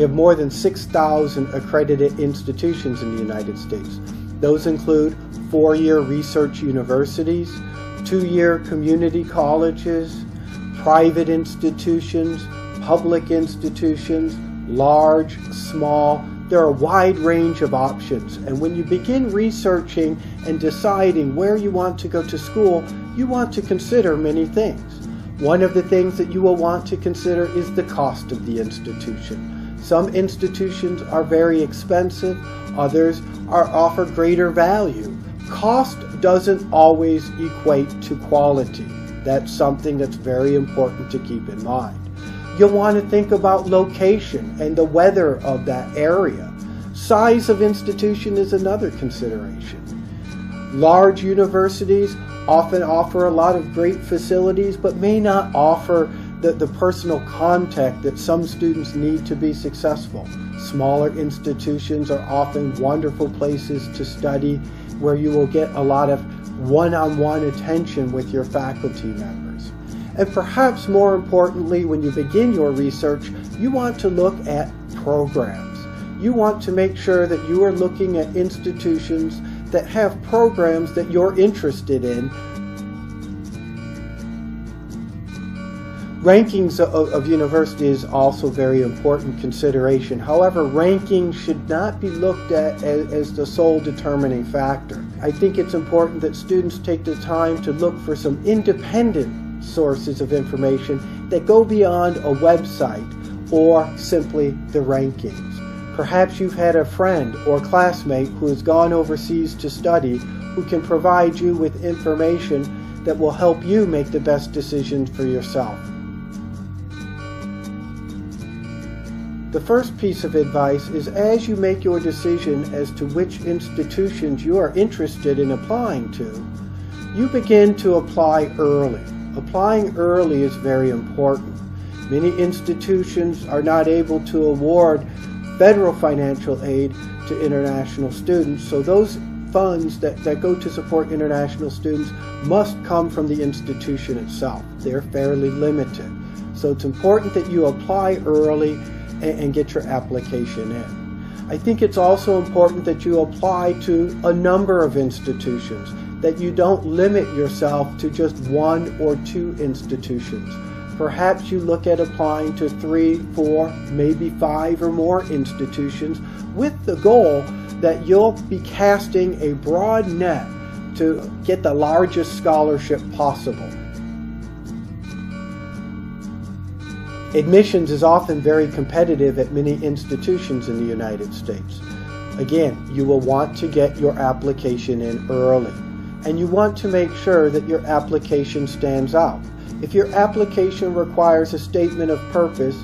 We have more than 6,000 accredited institutions in the United States. Those include 4-year research universities, 2-year community colleges, private institutions, public institutions, large, small. There are a wide range of options, and when you begin researching and deciding where you want to go to school, you want to consider many things. One of the things that you will want to consider is the cost of the institution. Some institutions are very expensive, others offer greater value. Cost doesn't always equate to quality. That's something that's very important to keep in mind. You'll want to think about location and the weather of that area. Size of institution is another consideration. Large universities often offer a lot of great facilities, but may not offer the personal contact that some students need to be successful. Smaller institutions are often wonderful places to study where you will get a lot of one-on-one attention with your faculty members. And perhaps more importantly, when you begin your research, you want to look at programs. You want to make sure that you are looking at institutions that have programs that you're interested in. Rankings of universities is also a very important consideration. However, ranking should not be looked at as the sole determining factor. I think it's important that students take the time to look for some independent sources of information that go beyond a website or simply the rankings. Perhaps you've had a friend or classmate who has gone overseas to study who can provide you with information that will help you make the best decisions for yourself. The first piece of advice is, as you make your decision as to which institutions you are interested in applying to, you begin to apply early. Applying early is very important. Many institutions are not able to award federal financial aid to international students, so those funds that go to support international students must come from the institution itself. They're fairly limited. So it's important that you apply early and get your application in. I think it's also important that you apply to a number of institutions, that you don't limit yourself to just 1 or 2 institutions. Perhaps you look at applying to 3, 4, maybe 5 or more institutions with the goal that you'll be casting a broad net to get the largest scholarship possible. Admissions is often very competitive at many institutions in the United States. Again, you will want to get your application in early, and you want to make sure that your application stands out. If your application requires a statement of purpose,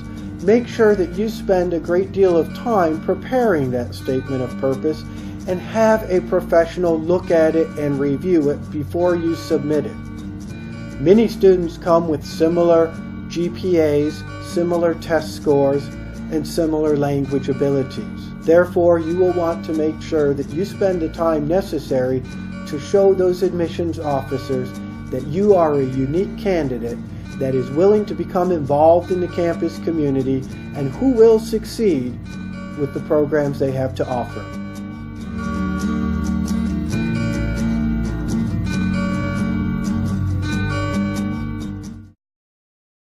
make sure that you spend a great deal of time preparing that statement of purpose and have a professional look at it and review it before you submit it. Many students come with similar GPAs, similar test scores, and similar language abilities. Therefore, you will want to make sure that you spend the time necessary to show those admissions officers that you are a unique candidate that is willing to become involved in the campus community and who will succeed with the programs they have to offer.